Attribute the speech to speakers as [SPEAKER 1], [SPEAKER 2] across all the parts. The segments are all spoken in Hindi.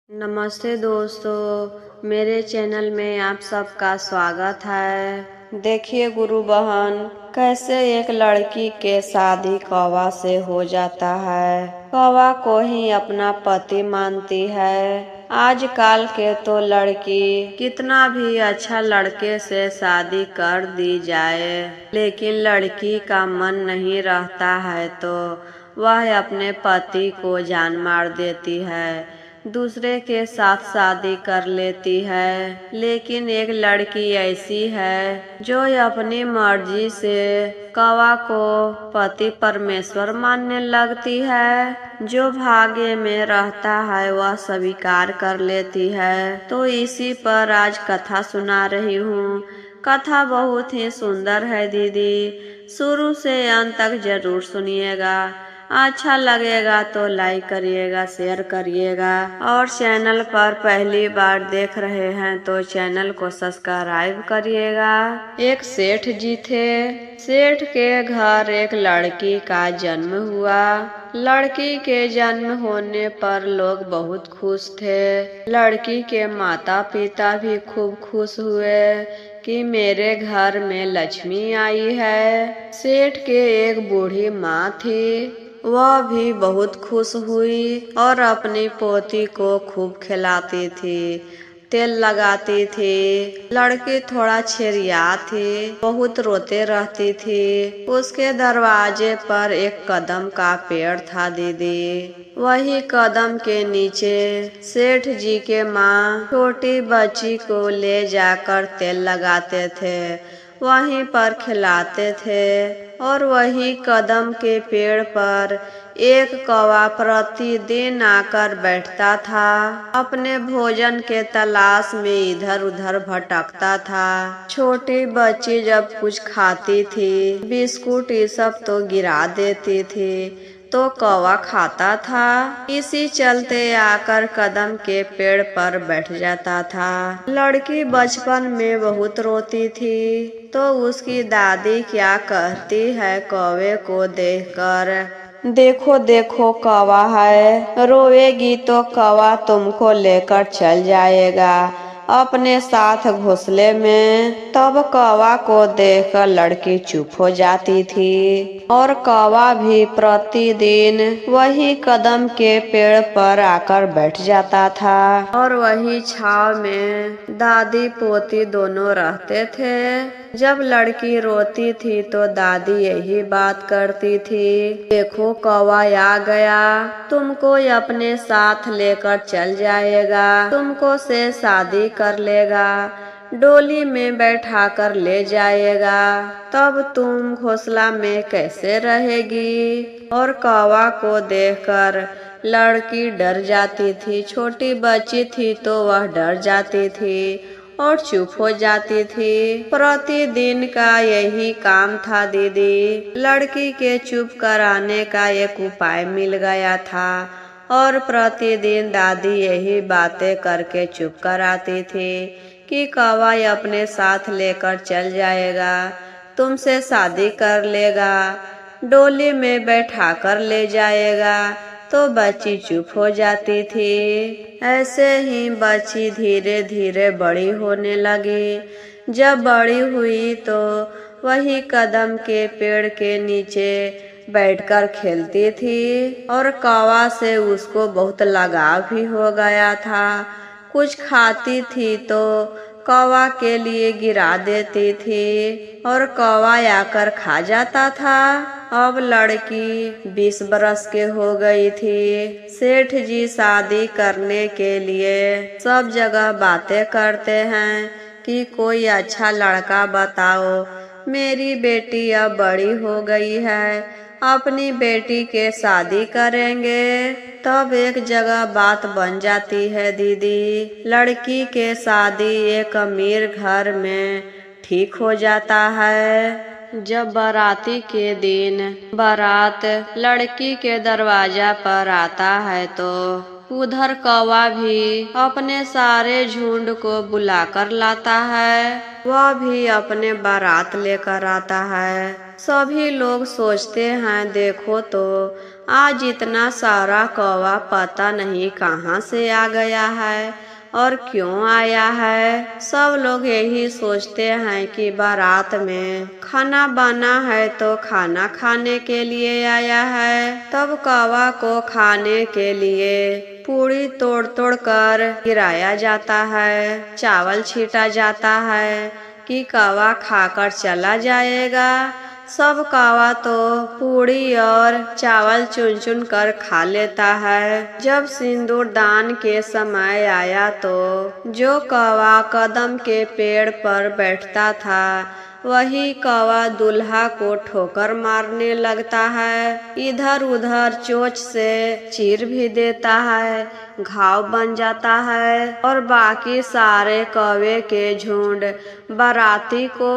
[SPEAKER 1] नमस्ते दोस्तों, मेरे चैनल में आप सबका स्वागत है। देखिए गुरु बहन, कैसे एक लड़की के शादी कौवा से हो जाता है। कौवा को ही अपना पति मानती है। आजकल के तो लड़की कितना भी अच्छा लड़के से शादी कर दी जाए, लेकिन लड़की का मन नहीं रहता है तो वह अपने पति को जान मार देती है, दूसरे के साथ शादी कर लेती है। लेकिन एक लड़की ऐसी है जो अपनी मर्जी से कौवा को पति परमेश्वर मानने लगती है। जो भाग्य में रहता है वह स्वीकार कर लेती है। तो इसी पर आज कथा सुना रही हूँ। कथा बहुत ही सुंदर है दीदी, शुरू से अंत तक जरूर सुनिएगा। अच्छा लगेगा तो लाइक करिएगा, शेयर करिएगा, और चैनल पर पहली बार देख रहे हैं तो चैनल को सब्सक्राइब करिएगा। एक सेठ जी थे। सेठ के घर एक लड़की का जन्म हुआ। लड़की के जन्म होने पर लोग बहुत खुश थे। लड़की के माता पिता भी खूब खुश हुए कि मेरे घर में लक्ष्मी आई है। सेठ के एक बूढ़ी माँ थी, वह भी बहुत खुश हुई और अपनी पोती को खूब खिलाती थी, तेल लगाती थी। लड़की थोड़ा छेरिया थी, बहुत रोते रहती थी। उसके दरवाजे पर एक कदम का पेड़ था दीदी। वही कदम के नीचे सेठ जी के माँ छोटी बच्ची को ले जाकर तेल लगाते थे, वहीं पर खिलाते थे। और वही कदम के पेड़ पर एक कौवा प्रतिदिन आकर बैठता था। अपने भोजन के तलाश में इधर उधर भटकता था। छोटी बच्ची जब कुछ खाती थी, बिस्कुट ये सब तो गिरा देती थी, तो कौवा खाता था। इसी चलते आकर कदम के पेड़ पर बैठ जाता था। लड़की बचपन में बहुत रोती थी, तो उसकी दादी क्या कहती है कौवे को देखकर, देखो देखो कौवा है, रोएगी तो कौवा तुमको लेकर चल जाएगा अपने साथ घोंसले में। तब कौवा को देखकर लड़की चुप हो जाती थी और कौवा भी प्रतिदिन वही कदम के पेड़ पर आकर बैठ जाता था। और वही छाव में दादी पोती दोनों रहते थे। जब लड़की रोती थी तो दादी यही बात करती थी, देखो कौवा आ गया, तुमको अपने साथ लेकर चल जाएगा, तुमको से शादी कर लेगा, डोली में बैठा कर ले जाएगा, तब तुम घोंसला में कैसे रहेगी। और कौवा को देखकर लड़की डर जाती थी। छोटी बच्ची थी तो वह डर जाती थी और चुप हो जाती थी। प्रतिदिन का यही काम था दीदी। लड़की के चुप कराने का एक उपाय मिल गया था और प्रतिदिन दादी यही बातें करके चुप कराती थी कि कौवा अपने साथ लेकर चल जाएगा, तुमसे शादी कर लेगा, डोली में बैठा कर ले जाएगा। तो बच्ची चुप हो जाती थी। ऐसे ही बच्ची धीरे धीरे बड़ी होने लगी। जब बड़ी हुई तो वही कदम के पेड़ के नीचे बैठकर खेलती थी और कौवा से उसको बहुत लगाव भी हो गया था। कुछ खाती थी तो कौवा के लिए गिरा देती थी और कौवा आकर खा जाता था। अब लड़की 20 बरस के हो गई थी। सेठ जी शादी करने के लिए सब जगह बातें करते हैं कि कोई अच्छा लड़का बताओ, मेरी बेटी अब बड़ी हो गई है, अपनी बेटी के शादी करेंगे। तब एक जगह बात बन जाती है दीदी। लड़की के शादी एक अमीर घर में ठीक हो जाता है। जब बाराती के दिन बारात लड़की के दरवाजा पर आता है तो उधर कौवा भी अपने सारे झुंड को बुलाकर लाता है। वह भी अपने बारात लेकर आता है। सभी लोग सोचते हैं देखो तो आज इतना सारा कौवा पता नहीं कहाँ से आ गया है और क्यों आया है। सब लोग यही सोचते हैं कि बारात में खाना बना है तो खाना खाने के लिए आया है। तब कौवा को खाने के लिए पूड़ी तोड़ तोड़ कर गिराया जाता है, चावल छीटा जाता है कि कौवा खाकर चला जाएगा। सब कौवा तो पूड़ी और चावल चुन चुन कर खा लेता है। जब सिंदूर दान के समय आया तो जो कौवा कदम के पेड़ पर बैठता था वही कौवा दूल्हा को ठोकर मारने लगता है, इधर उधर चोंच से चीर भी देता है, घाव बन जाता है और बाकी सारे कौवे के झुंड बाराती को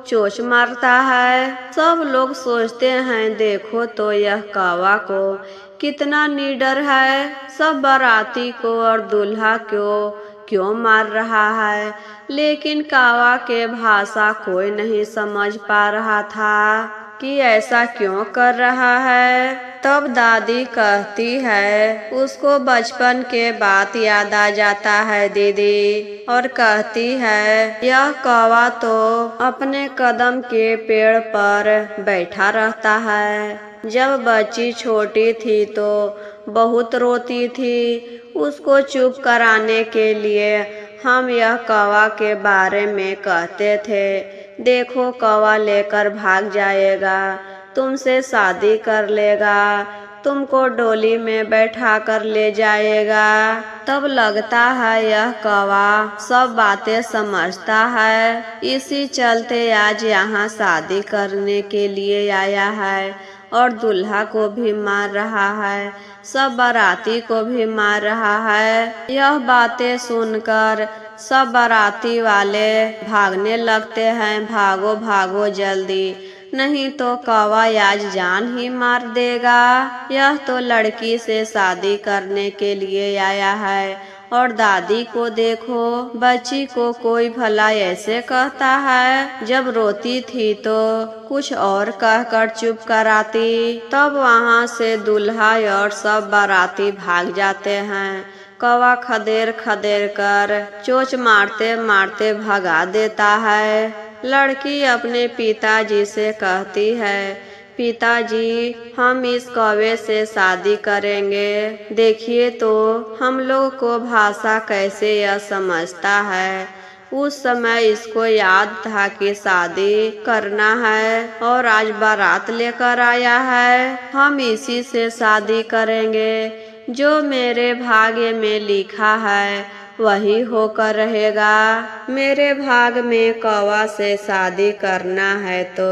[SPEAKER 1] चोंच मारता है। सब लोग सोचते हैं देखो तो यह कौवा को कितना निडर है, सब बाराती को और दूल्हा को क्यों मार रहा है। लेकिन कौवा के भाषा कोई नहीं समझ पा रहा था कि ऐसा क्यों कर रहा है। तब दादी कहती है, उसको बचपन के बात याद आ जाता है दीदी, और कहती है यह कौवा तो अपने कदम के पेड़ पर बैठा रहता है। जब बच्ची छोटी थी तो बहुत रोती थी, उसको चुप कराने के लिए हम यह कौवा के बारे में कहते थे, देखो कौवा लेकर भाग जाएगा, तुमसे शादी कर लेगा, तुमको डोली में बैठा कर ले जाएगा। तब लगता है यह कौवा सब बातें समझता है, इसी चलते आज यहाँ शादी करने के लिए आया है और दूल्हा को भी मार रहा है, सब बाराती को भी मार रहा है। यह बातें सुनकर सब बाराती वाले भागने लगते हैं, भागो भागो जल्दी, नहीं तो कौवा आज जान ही मार देगा। यह तो लड़की से शादी करने के लिए आया है और दादी को देखो, बच्ची को कोई भला ऐसे कहता है। जब रोती थी तो कुछ और कहकर चुप कराती। तब वहाँ से दूल्हा और सब बाराती भाग जाते हैं। कौवा खदेड़ खदेड़ कर चोंच मारते मारते भगा देता है। लड़की अपने पिताजी से कहती है, पिताजी हम इस कौवे से शादी करेंगे, देखिए तो हम लोग को भाषा कैसे यह समझता है। उस समय इसको याद था कि शादी करना है और आज बारात लेकर आया है, हम इसी से शादी करेंगे, जो मेरे भाग्य में लिखा है वही होकर रहेगा। मेरे भाग में कौवा से शादी करना है तो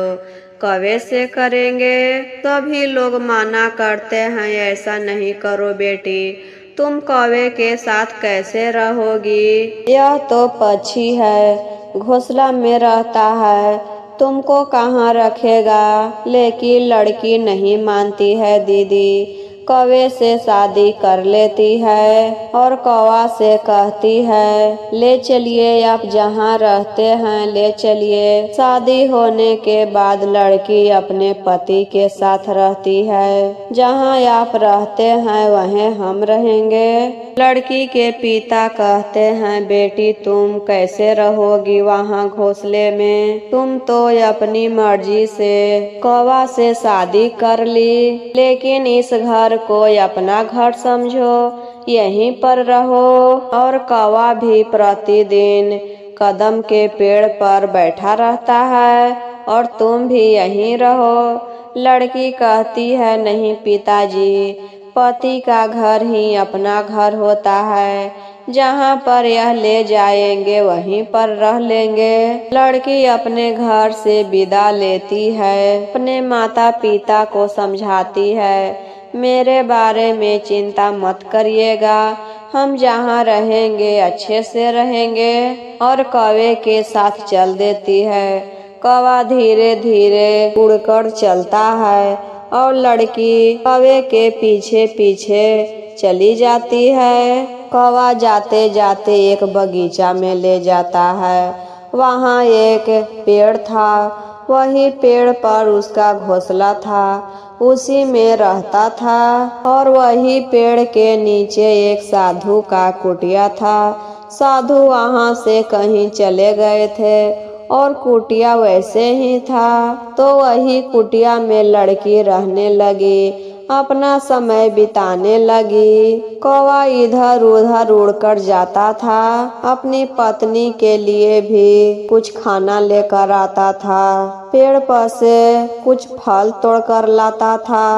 [SPEAKER 1] कौवे से करेंगे। सभी लोग मना करते हैं, ऐसा नहीं करो बेटी, तुम कौवे के साथ कैसे रहोगी, यह तो पक्षी है, घोंसला में रहता है, तुमको कहाँ रखेगा। लेकिन लड़की नहीं मानती है दीदी, कौवे से शादी कर लेती है और कौवा से कहती है, ले चलिए आप जहाँ रहते हैं ले चलिए। शादी होने के बाद लड़की अपने पति के साथ रहती है, जहाँ आप रहते हैं वहीं हम रहेंगे। लड़की के पिता कहते हैं, बेटी तुम कैसे रहोगी वहाँ घोंसले में, तुम तो अपनी मर्जी से कौवा से शादी कर ली, लेकिन इस घर को अपना घर समझो, यहीं पर रहो। और कौवा भी प्रतिदिन कदम के पेड़ पर बैठा रहता है और तुम भी यहीं रहो। लड़की कहती है, नहीं पिताजी, पति का घर ही अपना घर होता है, जहाँ पर यह ले जाएंगे वहीं पर रह लेंगे। लड़की अपने घर से विदा लेती है, अपने माता पिता को समझाती है, मेरे बारे में चिंता मत करिएगा, हम जहाँ रहेंगे अच्छे से रहेंगे। और कौवे के साथ चल देती है। कौवा धीरे धीरे उड़कर चलता है और लड़की कौवे के पीछे पीछे चली जाती है। कौवा जाते जाते एक बगीचा में ले जाता है। वहाँ एक पेड़ था वही पेड़ पर उसका घोंसला था, उसी में रहता था। और वही पेड़ के नीचे एक साधु का कुटिया था। साधु वहां से कहीं चले गए थे और कुटिया वैसे ही था। तो वही कुटिया में लड़की रहने लगी, अपना समय बिताने लगी। कौवा इधर उधर उड़कर जाता था, अपनी पत्नी के लिए भी कुछ खाना लेकर आता था, पेड़ पर से कुछ फल तोड़कर लाता था।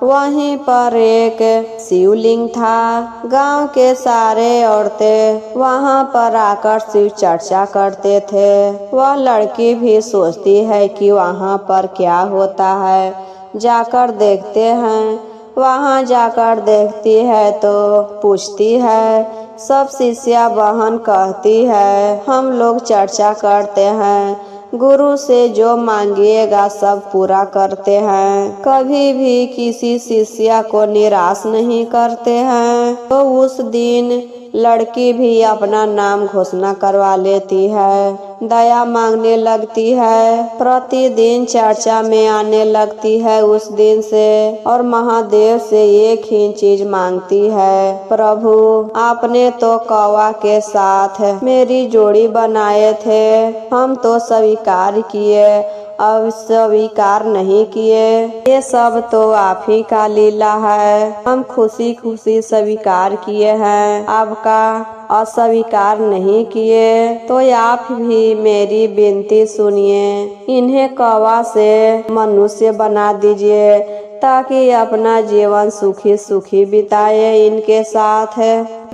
[SPEAKER 1] वहीं पर एक शिवलिंग था। गांव के सारे औरतें वहां पर आकर शिव चर्चा करते थे। वह लड़की भी सोचती है कि वहां पर क्या होता है, जाकर देखते हैं। वहां जाकर देखती है तो पूछती है। सब शिष्या बहन कहती है, हम लोग चर्चा करते हैं, गुरु से जो मांगिएगा सब पूरा करते हैं, कभी भी किसी शिष्या को निराश नहीं करते हैं। तो उस दिन लड़की भी अपना नाम घोषणा करवा लेती है, दया मांगने लगती है, प्रतिदिन चर्चा में आने लगती है उस दिन से, और महादेव से एक ही चीज मांगती है, प्रभु आपने तो कौवा के साथ मेरी जोड़ी बनाए थे, हम तो स्वीकार किए, अब स्वीकार नहीं किए, ये सब तो आप ही का लीला है, हम खुशी खुशी स्वीकार किए हैं, आपका अस्वीकार नहीं किए, तो आप भी मेरी विनती सुनिए, इन्हें कौवा से मनुष्य बना दीजिए ताकि अपना जीवन सुखी सुखी बिताए इनके साथ।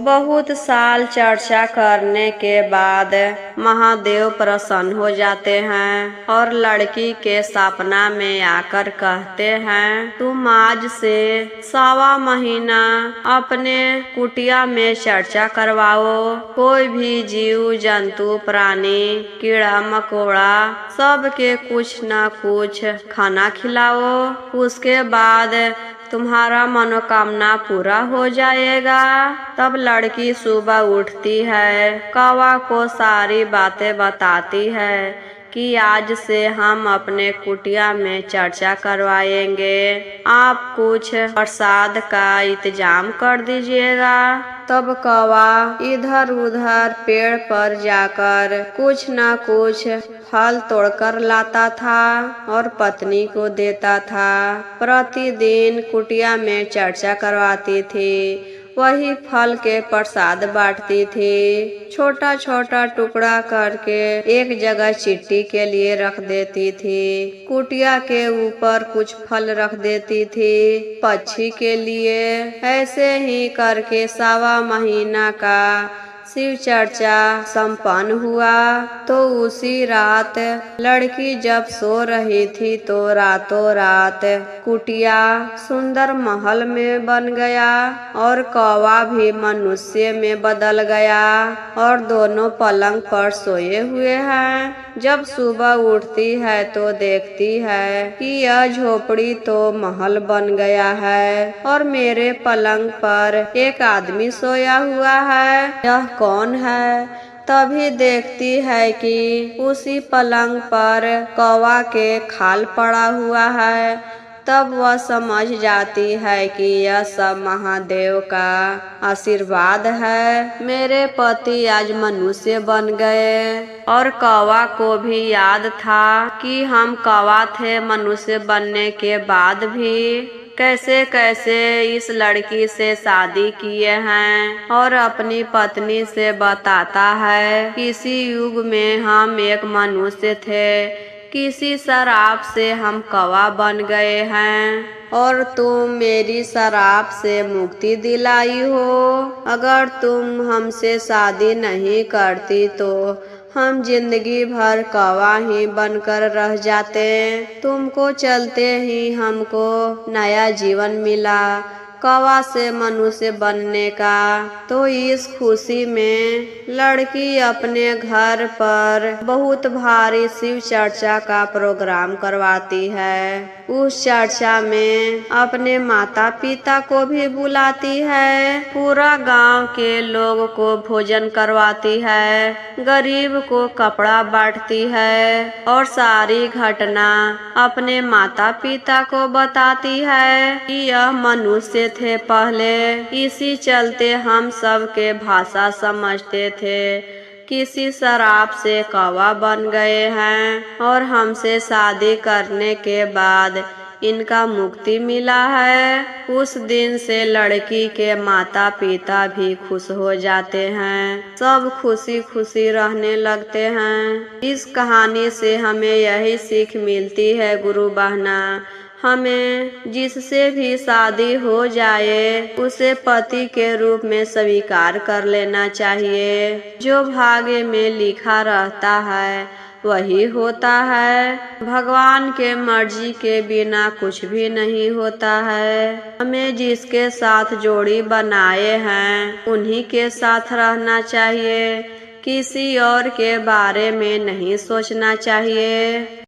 [SPEAKER 1] बहुत साल चर्चा करने के बाद महादेव प्रसन्न हो जाते हैं और लड़की के सपना में आकर कहते हैं, तुम आज से 1.25 महीना अपने कुटिया में चर्चा करवाओ, कोई भी जीव जंतु प्राणी कीड़ा मकोड़ा सबके कुछ न कुछ खाना खिलाओ, उसके बाद तुम्हारा मनोकामना पूरा हो जाएगा। तब लड़की सुबह उठती है, कौवा को सारी बातें बताती है कि आज से हम अपने कुटिया में चर्चा करवाएंगे, आप कुछ प्रसाद का इंतजाम कर दीजिएगा। तब कौवा इधर उधर पेड़ पर जाकर कुछ न कुछ फल तोड़कर लाता था और पत्नी को देता था। प्रतिदिन कुटिया में चर्चा करवाती थी, वही फल के प्रसाद बांटती थी, छोटा छोटा टुकड़ा करके एक जगह चिट्ठी के लिए रख देती थी, कुटिया के ऊपर कुछ फल रख देती थी पक्षी के लिए। ऐसे ही करके 1.25 महीना का शिव चर्चा संपन्न हुआ। तो उसी रात लड़की जब सो रही थी तो रातों रात कुटिया सुंदर महल में बन गया और कौवा भी मनुष्य में बदल गया और दोनों पलंग पर सोए हुए हैं। जब सुबह उठती है तो देखती है कि यह झोपड़ी तो महल बन गया है और मेरे पलंग पर एक आदमी सोया हुआ है, यह कौन है? तभी देखती है कि उसी पलंग पर कौवा के खाल पड़ा हुआ है। तब वह समझ जाती है कि यह सब महादेव का आशीर्वाद है, मेरे पति आज मनुष्य बन गए। और कौवा को भी याद था कि हम कौवा थे मनुष्य बनने के बाद भी, कैसे कैसे इस लड़की से शादी किए हैं और अपनी पत्नी से बताता है, किसी युग में हम एक मनुष्य थे, किसी शराब से हम कौवा बन गए हैं और तुम मेरी शराब से मुक्ति दिलाई हो। अगर तुम हमसे शादी नहीं करती तो हम जिंदगी भर कौवा ही बनकर रह जाते, तुमको चलते ही हमको नया जीवन मिला कौवा से मनुष्य बनने का। तो इस खुशी में लड़की अपने घर पर बहुत भारी शिव चर्चा का प्रोग्राम करवाती है। उस चर्चा में अपने माता पिता को भी बुलाती है, पूरा गांव के लोग को भोजन करवाती है, गरीब को कपड़ा बांटती है और सारी घटना अपने माता पिता को बताती है कि यह मनुष्य थे पहले, इसी चलते हम सब के भाषा समझते थे, किसी शराब से कौवा बन गए हैं और हमसे शादी करने के बाद इनका मुक्ति मिला है। उस दिन से लड़की के माता पिता भी खुश हो जाते हैं, सब खुशी खुशी रहने लगते हैं। इस कहानी से हमें यही सीख मिलती है गुरु बहना, हमें जिससे भी शादी हो जाए उसे पति के रूप में स्वीकार कर लेना चाहिए। जो भाग्य में लिखा रहता है वही होता है, भगवान के मर्जी के बिना कुछ भी नहीं होता है। हमें जिसके साथ जोड़ी बनाए हैं उन्हीं के साथ रहना चाहिए, किसी और के बारे में नहीं सोचना चाहिए।